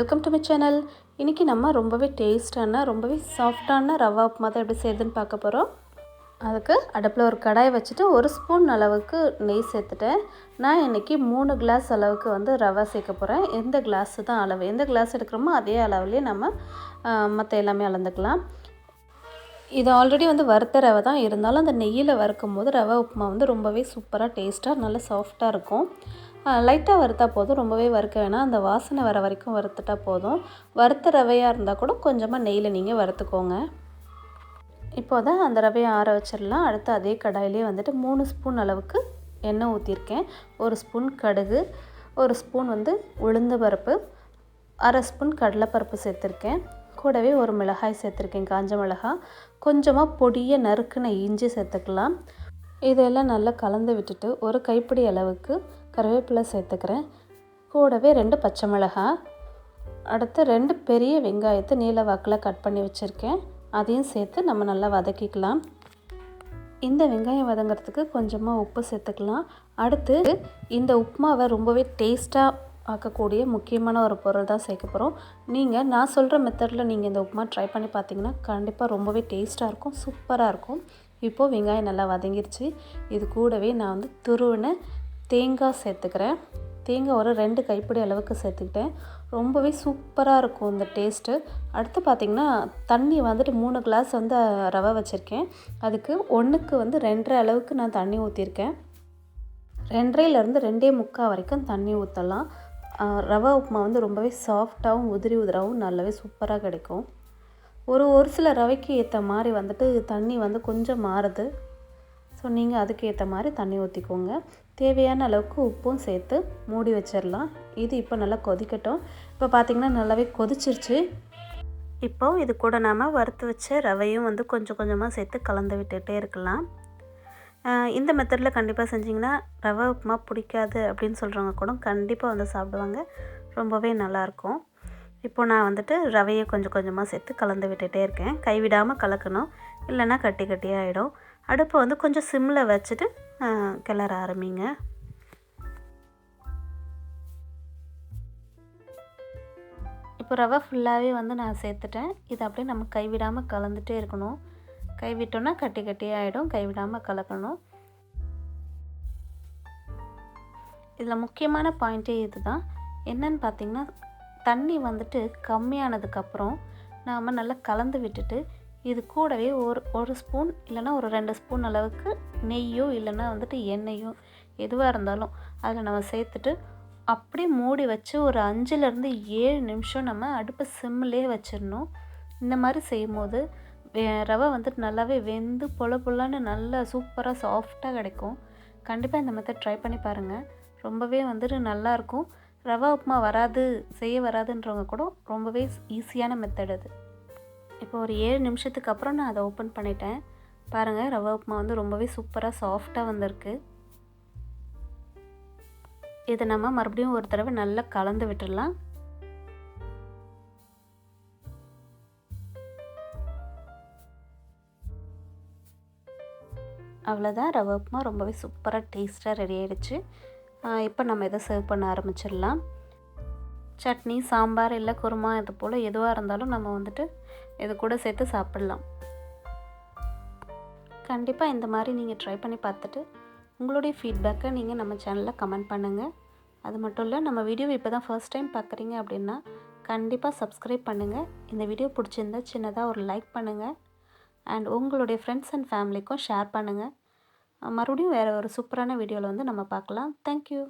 Welcome to my channel. இன்றைக்கி நம்ம ரொம்பவே டேஸ்டான ரொம்பவே சாஃப்டான ரவா உப்புமா தான் எப்படி செய்யுதுன்னு பார்க்க போகிறோம். அதுக்கு அடுப்பில் ஒரு கடாயை வச்சுட்டு 1 ஸ்பூன் அளவுக்கு நெய் சேர்த்துட்டேன். நான் இன்றைக்கி 3 கிளாஸ் அளவுக்கு வந்து ரவா சேர்க்க போகிறேன். எந்த கிளாஸு தான் அளவு, எந்த கிளாஸ் எடுக்கிறோமோ அதே அளவுலேயே நம்ம மற்ற எல்லாமே அளந்துக்கலாம். இது ஆல்ரெடி வந்து வறுத்த ரவை தான், இருந்தாலும் அந்த நெய்யில் வறுக்கும் போது ரவா உப்புமா வந்து ரொம்பவே சூப்பராக டேஸ்ட்டாக நல்லா சாஃப்டாக இருக்கும். லைட்டாக வறுத்தா போதும், ரொம்பவே வறுக்க வேணாம். அந்த வாசனை வர வரைக்கும் வறுத்துட்டா போதும். வறுத்த ரவையாக இருந்தால் கூட கொஞ்சமாக நெய்யில் நீங்கள் வறுத்துக்கோங்க. இப்போ தான் அந்த ரவையை ஆற வச்சிடலாம். அடுத்து அதே கடாயிலே வந்துட்டு 3 ஸ்பூன் அளவுக்கு எண்ணெய் ஊற்றிருக்கேன். 1 ஸ்பூன் கடுகு, 1 ஸ்பூன் வந்து உளுந்து பருப்பு, 1/2 ஸ்பூன் கடலைப்பருப்பு சேர்த்துருக்கேன். கூடவே 1 மிளகாய் சேர்த்துருக்கேன், காஞ்ச மிளகாய். கொஞ்சமாக பொடியை நறுக்குன இஞ்சி சேர்த்துக்கலாம். இதெல்லாம் நல்லா கலந்து விட்டுட்டு ஒரு கைப்பிடி அளவுக்கு கருவேப்பிலை சேர்த்துக்கிறேன். கூடவே 2 பச்சை மிளகாய், அடுத்து 2 பெரிய வெங்காயத்தை நீல வாக்கில் கட் பண்ணி வச்சுருக்கேன். அதையும் சேர்த்து நம்ம நல்லா வதக்கிக்கலாம். இந்த வெங்காயம் வதங்கிறதுக்கு கொஞ்சமாக உப்பு சேர்த்துக்கலாம். அடுத்து இந்த உப்புமாவை ரொம்பவே டேஸ்ட்டாக ஆக்கக்கூடிய முக்கியமான ஒரு பொருள் தான் சேர்க்க போகிறோம். நான் சொல்கிற மெத்தடில் நீங்கள் இந்த உப்புமா ட்ரை பண்ணி பார்த்தீங்கன்னா கண்டிப்பாக ரொம்பவே டேஸ்ட்டாக இருக்கும், சூப்பராக இருக்கும். இப்போது வெங்காயம் நல்லா வதங்கிருச்சு. இது கூடவே நான் வந்து துருவின தேங்காய் சேர்த்துக்கிறேன். தேங்காய் ஒரு 2 கைப்பிடி அளவுக்கு சேர்த்துக்கிட்டேன். ரொம்பவே சூப்பராக இருக்கும் இந்த டேஸ்ட்டு. அடுத்து பார்த்திங்கன்னா தண்ணி வந்துட்டு 3 கிளாஸ் வந்து ரவை வச்சுருக்கேன். அதுக்கு 1க்கு வந்து 2.5 அளவுக்கு நான் தண்ணி ஊற்றிருக்கேன். 2.5லேருந்து 2.25 வரைக்கும் தண்ணி ஊற்றலாம். ரவா உப்புமா வந்து ரொம்பவே சாஃப்டாகவும் உதிராகவும் நல்லாவே சூப்பராக கிடைக்கும். ஒரு சில ரவைக்கு ஏற்ற மாதிரி வந்துட்டு தண்ணி வந்து கொஞ்சம் மாறுது. ஸோ நீங்கள் அதுக்கு ஏற்ற மாதிரி தண்ணி ஊற்றிக்கோங்க. தேவையான அளவுக்கு உப்பும் சேர்த்து மூடி வச்சிடலாம். இது இப்போ நல்லா கொதிக்கட்டும். இப்போ பார்த்திங்கன்னா நல்லாவே கொதிச்சிருச்சு. இப்போது இது கூட நாம் வறுத்து வச்ச ரவையும் வந்து கொஞ்சம் கொஞ்சமாக சேர்த்து கலந்து விட்டுகிட்டே இருக்கலாம். இந்த மெத்தடில் கண்டிப்பாக செஞ்சிங்கன்னா ரவை உப்புமா பிடிக்காது அப்படின்னு சொல்கிறவங்க கூட கண்டிப்பாக வந்து சாப்பிடுவாங்க. ரொம்பவே நல்லாயிருக்கும். இப்போ நான் வந்துட்டு ரவையை கொஞ்சம் கொஞ்சமாக சேர்த்து கலந்து விட்டுகிட்டே இருக்கேன். கைவிடாமல் கலக்கணும், இல்லைன்னா கட்டி கட்டியாகிடும். அடுப்பை வந்து கொஞ்சம் சிம்மில் வச்சுட்டு கிளற ஆரம்பிங்க. இப்போ ரவை ஃபுல்லாகவே வந்து நான் சேர்த்துட்டேன். இது அப்படியே நம்ம கைவிடாமல் கலந்துகிட்டே இருக்கணும். கைவிட்டோன்னா கட்டி கட்டியாகிடும். கைவிடாமல் கலக்கணும். இதில் முக்கியமான பாயிண்ட்டே இது தான். என்னன்னு பார்த்திங்கன்னா, தண்ணி வந்துட்டு கம்மியானதுக்கப்புறம் நாம் நல்லா கலந்து விட்டுட்டு இது கூடவே ஒரு ஸ்பூன் இல்லைன்னா ஒரு 2 ஸ்பூன் அளவுக்கு நெய்யோ இல்லைன்னா வந்துட்டு எண்ணெயோ எதுவாக இருந்தாலும் அதில் நம்ம சேர்த்துட்டு அப்படியே மூடி வச்சு ஒரு 5லேருந்து 7 நிமிஷம் நம்ம அடுப்பை சிம்மிலே வச்சிடணும். இந்த மாதிரி செய்யும் போது ரவை வந்துட்டு நல்லாவே வெந்து பொலன்னு நல்லா சூப்பராக சாஃப்டாக கிடைக்கும். கண்டிப்பாக இந்த மெத்தட் ட்ரை பண்ணி பாருங்கள். ரொம்பவே வந்துட்டு நல்லாயிருக்கும். ரவா உப்புமா செய்ய வராதுன்றவங்க கூட ரொம்பவே ஈஸியான மெத்தட் அது. இப்போ ஒரு 7 நிமிஷத்துக்கு அப்புறம் நான் அதை ஓப்பன் பண்ணிட்டேன். பாருங்கள், ரவா உப்புமா வந்து ரொம்பவே சூப்பராக சாஃப்டாக வந்திருக்கு. இதை நம்ம மறுபடியும் ஒரு தடவை நல்லா கலந்து விட்டுடலாம். அவ்வளோதான், ரவா உப்புமா ரொம்பவே சூப்பராக டேஸ்ட்டாக ரெடி ஆகிடுச்சு. இப்போ நம்ம இதை சர்வ் பண்ண ஆரம்பிச்சிடலாம். சட்னி, சாம்பார் இல்லை குருமா இது போல் எதுவாக இருந்தாலும் நம்ம வந்துட்டு இது கூட சேர்த்து சாப்பிட்லாம். கண்டிப்பாக இந்த மாதிரி நீங்கள் ட்ரை பண்ணி பார்த்துட்டு உங்களுடைய ஃபீட்பேக்கை நீங்கள் நம்ம சேனலில் கமெண்ட் பண்ணுங்கள். அது மட்டும் இல்லை, நம்ம வீடியோவை இப்போ தான் ஃபர்ஸ்ட் டைம் பார்க்குறீங்க அப்படின்னா கண்டிப்பாக சப்ஸ்கிரைப் பண்ணுங்கள். இந்த வீடியோ பிடிச்சிருந்தா சின்னதாக ஒரு லைக் பண்ணுங்கள். அண்ட் உங்களுடைய ஃப்ரெண்ட்ஸ் அண்ட் ஃபேமிலிக்கும் ஷேர் பண்ணுங்கள். மறுபடியும் வேறு ஒரு சூப்பரான வீடியோவில் வந்து நம்ம பார்க்கலாம். தேங்க்யூ.